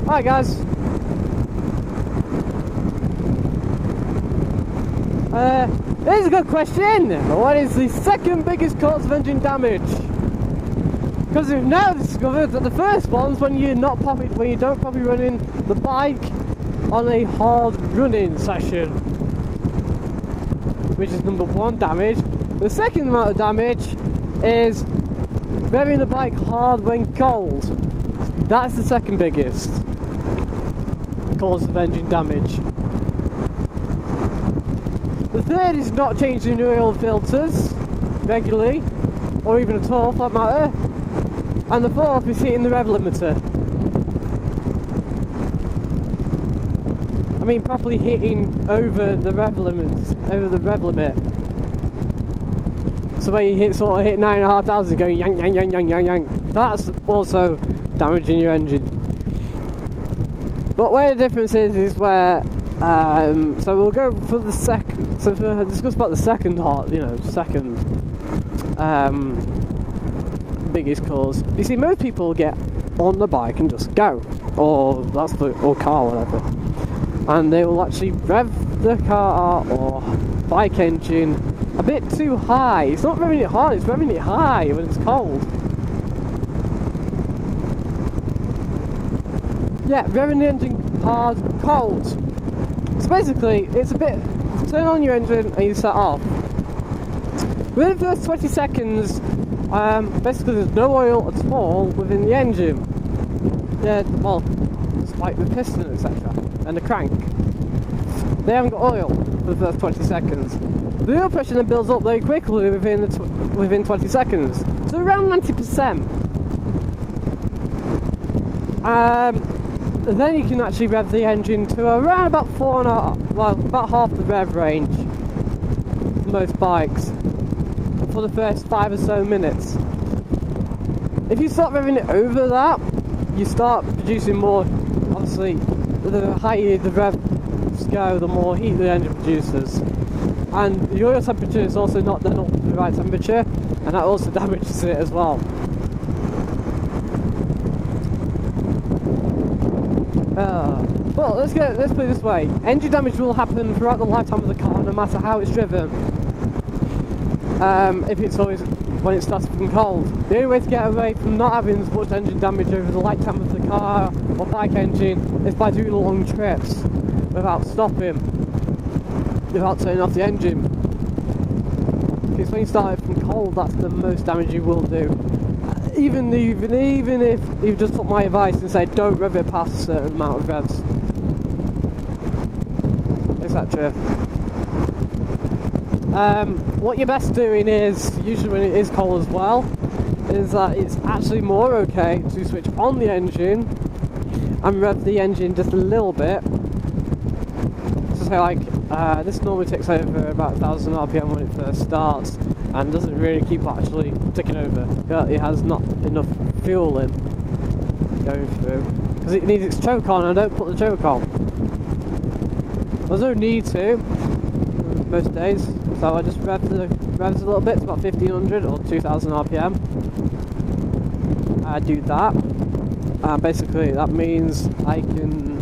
Hi guys. Here's a good question. What is the second biggest cause of engine damage? Because we've now discovered that the first one's when you don't properly running the bike on a hard running session, which is number one damage. The second amount of damage is revving the bike hard when cold. That's the second biggest cause of engine damage. The third is not changing the oil filters regularly, or even at all for that matter. And the fourth is hitting the rev limiter. I mean properly hitting over the rev limit. So where you hit 9,500 going yank yank yank yank yank yank. That's also damaging your engine. But where the difference is where so we'll go for the second. So to discuss about the second biggest cause. You see, most people get on the bike and just go, or car, whatever, and they will actually rev the car or bike engine a bit too high. It's not revving it hard; it's revving it high when it's cold. Yeah, revving the engine hard, cold. So basically, it's a bit. Turn on your engine and you set off. Within the first 20 seconds, basically there's no oil at all within the engine. Yeah, well, it's like the piston, etc., and the crank. They haven't got oil for the first 20 seconds. The oil pressure then builds up very quickly within 20 seconds, so around 90%. Then you can actually rev the engine to around about about half the rev range for most bikes for the first 5 or so minutes. If you start revving it over that, you start producing more. Obviously, the higher the revs go, the more heat the engine produces, and the oil temperature is also not the right temperature, and that also damages it as well. Well, let's put it this way. Engine damage will happen throughout the lifetime of the car, no matter how it's driven. If it's always when it starts from cold. The only way to get away from not having as much engine damage over the lifetime of the car or bike engine is by doing long trips without stopping, without turning off the engine. Because when you start it from cold, that's the most damage you will do. Even if you just took my advice and said don't rev it past a certain amount of revs, etc. What you're best doing is, usually when it is cold as well, is that it's actually more okay to switch on the engine and rev the engine just a little bit. So say like, this normally takes over about 1,000 RPM when it first starts, and doesn't really keep actually ticking over. It has not enough fuel in going through, because it needs its choke on, and I don't put the choke on. There's no need to most days, so I just revs a little bit, it's about 1,500 or 2,000 RPM. I do that, and basically that means I can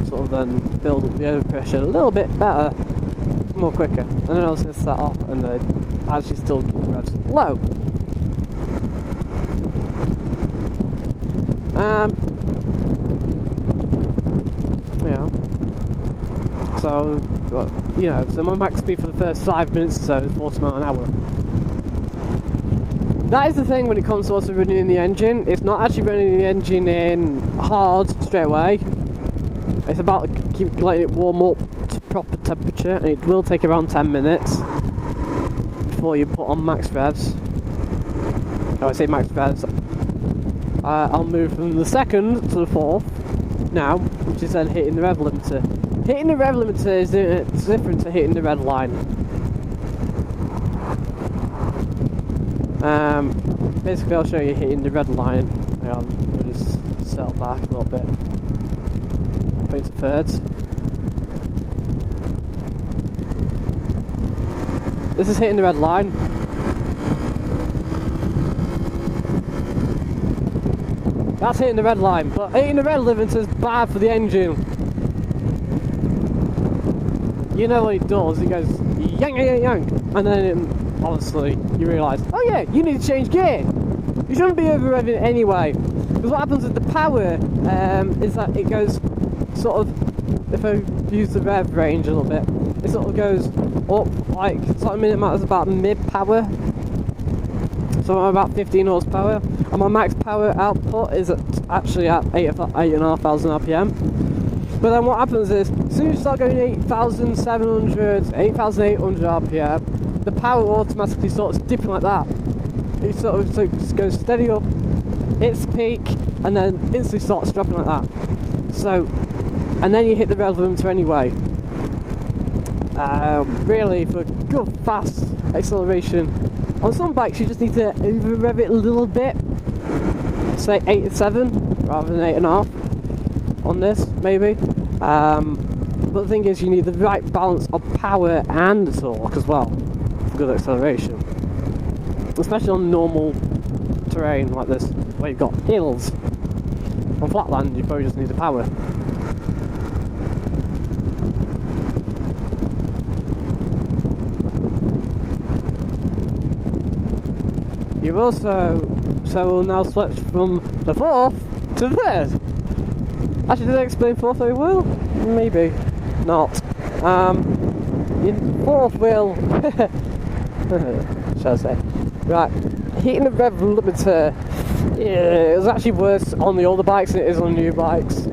sort of then build up the overpressure a little bit better, more quicker, and then I'll just set off and actually still keep the revs low. So, so my max speed for the first 5 minutes or so is 40 miles an hour. That is the thing when it comes to also running in the engine. It's not actually running the engine in hard straight away. It's about keep letting it warm up to proper temperature, and it will take around 10 minutes before you put on max revs. I say max revs. I'll move from the second to the fourth now, which is then hitting the rev limiter. Hitting the rev limiter is different to hitting the red line. Basically, I'll show you hitting the red line. I'll just settle back a little bit. Put it to thirds. This is hitting the red line. That's hitting the red line, but hitting the red limiter is bad for the engine. You know what it does, it goes yank, yank, yank, and then obviously you realise, oh yeah, you need to change gear. You shouldn't be over revving anyway, because what happens with the power is that it goes sort of, if I use the rev range a little bit, it sort of goes up, like, sort of minute matters about mid power, so I'm about 15 horsepower, and my max power output is actually at 8,500 RPM. But then what happens is, as soon as you start going 8,700, 8,800 RPM, the power automatically starts dipping like that. It sort of just goes steady up, hits peak, and then instantly starts dropping like that. So, and then you hit the rev limiter anyway. Really, for good fast acceleration, on some bikes you just need to over rev it a little bit, say 8 to 7 rather than 8.5 on this maybe. But the thing is, you need the right balance of power and torque as well for good acceleration, especially on normal terrain like this where you've got hills. On flatland you probably just need the power. You've also, so we'll now switch from the fourth to the third. Actually, did I explain fourth very well? Maybe not. Your fourth wheel, shall I say? Right, hitting the rev limiter, yeah, it's actually worse on the older bikes than it is on new bikes,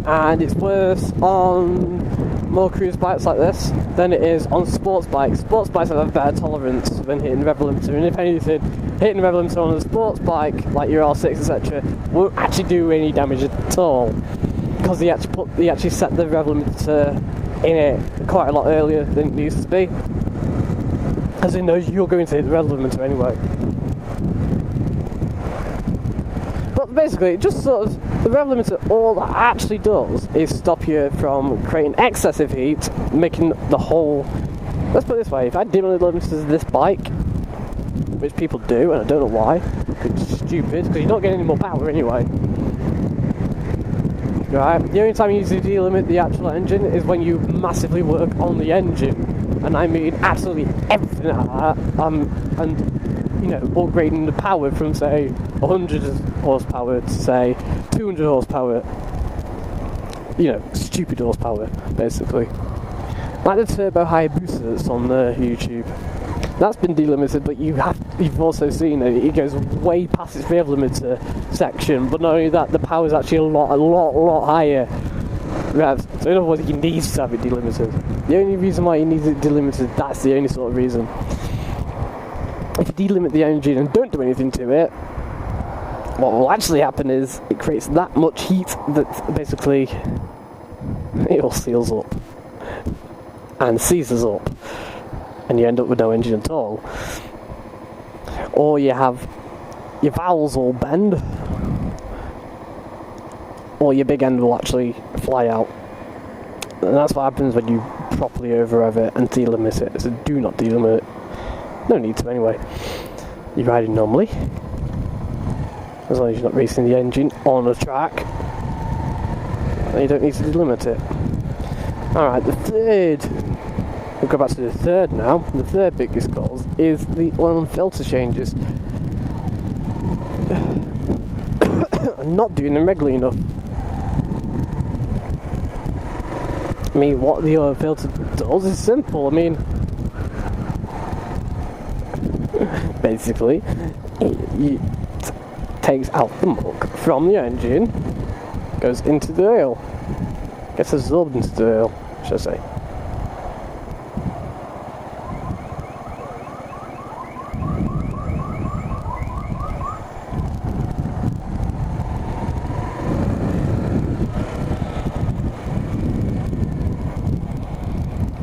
and it's worse on more cruise bikes like this than it is on sports bikes. Sports bikes have a better tolerance than hitting the rev limiter, and if anything, hitting the rev limiter on a sports bike like your R6 etc. won't actually do any damage at all, because they actually set the rev limiter in it quite a lot earlier than it used to be, as in though you're going to hit the rev limiter anyway. But basically, it just sort of, the rev limiter, all that actually does is stop you from creating excessive heat, making the whole, let's put it this way, if I had dim limiters of this bike, which people do, and I don't know why, it's stupid, because you're not getting any more power anyway. Right, the only time you need to delimit the actual engine is when you massively work on the engine, and I mean absolutely everything like that, and you know, upgrading the power from say 100 horsepower to say 200 horsepower, you know, stupid horsepower basically, like the Turbo Hayabusa that's on YouTube. That's been delimited, but you've also seen it goes way past its rev limiter section. But not only that, the power is actually a lot higher revs. So in other words, you need to have it delimited. The only reason why you need it delimited, that's the only sort of reason. If you delimit the engine and don't do anything to it, what will actually happen is it creates that much heat that basically it all seals up and seizes up, and you end up with no engine at all. Or you have your valves all bend, or your big end will actually fly out. And that's what happens when you properly over-rev it and delimit it. So do not delimit it. No need to anyway. You're riding normally, as long as you're not racing the engine on a track, and you don't need to delimit it. Alright, we'll go back to the third now. The third biggest cause is the oil and filter changes. I'm not doing them regularly enough. I mean, what the oil filter does is simple. I mean, basically, it takes out the muck from the engine, goes into the oil, gets absorbed into the oil, should I say.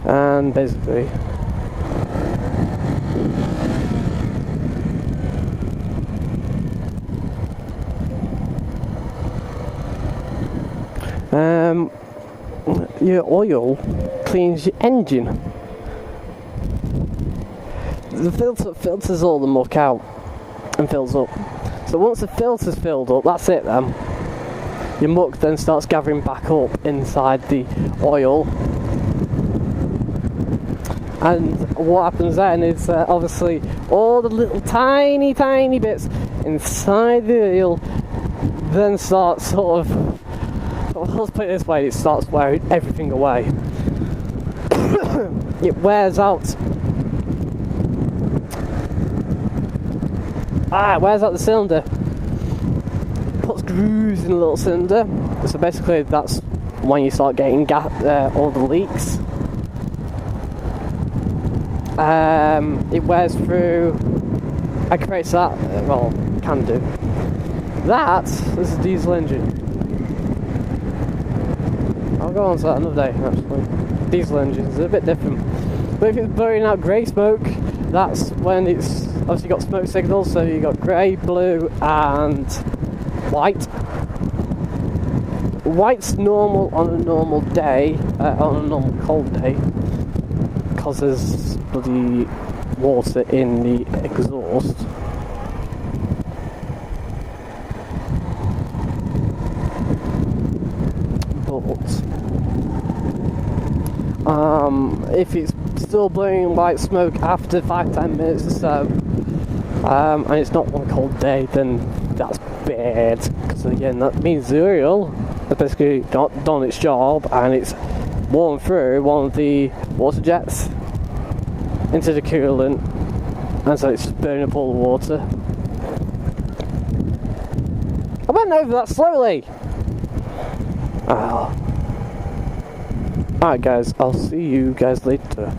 And basically, your oil cleans your engine. The filter filters all the muck out and fills up. So So once the filter's filled up, that's it then. Your muck then starts gathering back up inside the oil. And what happens then is obviously all the little tiny bits inside the oil then start sort of, well, let's put it this way, it starts wearing everything away. It wears out. It wears out the cylinder. Puts grooves in the little cylinder. So basically that's when you start getting all the leaks. It wears through and creates that, well, can do. That is a diesel engine. I'll go on to that another day, actually. Diesel engines are a bit different. But if it's blowing out grey smoke, that's when it's obviously got smoke signals, so you've got grey, blue and white. White's normal on a normal day, on a normal cold day, because there's bloody water in the exhaust. If it's still blowing white smoke after 5-10 minutes or so, and it's not one cold day, then that's bad, because again that means the oil has basically not done its job and it's worn through one of the water jets into the coolant, and so it's just burning up all the water. I went over that slowly. Alright guys, I'll see you guys later.